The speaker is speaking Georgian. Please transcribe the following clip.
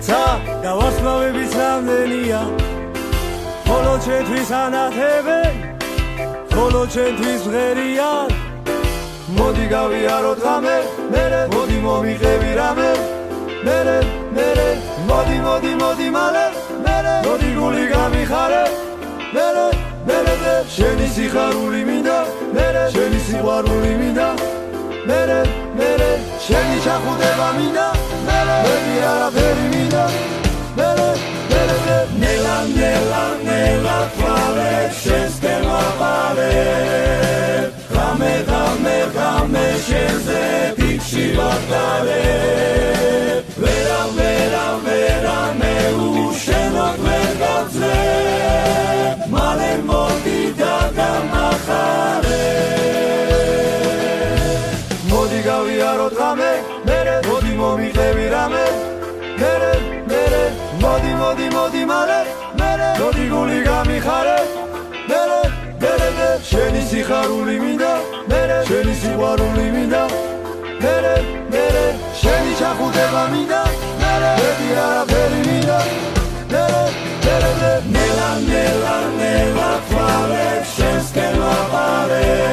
ცა და ვარსკვლავების რამდენია ხოლო ჩემთვის ანათებენ ხოლო ჩემთვის ღერია მოდი გავიაროთ ღამე მერე მოდი მომიღები რამე მერე მოდი მალე მერე მოდი გული გამიხარე მერე შენი სიხარული მინდა მერე შენი სიყვარული მინდა მერე შენი ჩახუდება მინდა მერე არაფერი მინდა მერე ნელა ფალე შენსკენ ვაპარებ ღამე შენზე ფიქში ვატარებ ვერა მე უშენოდ ვერ გავძლებ მალე მოდი და გამახარებ მოდი გავიაროთ ღამე მერე მოდი მომიღები რამე მერე მოდი მალე მერე მოდი გული გამიხარე მერე შენი სიხარული მინდა მერე შენი სიყვარული მინდა მერე შენი ჩახუდება მინდა მერე არაფერი მინდა ნელა ფალე შენსკენ ვაპარებ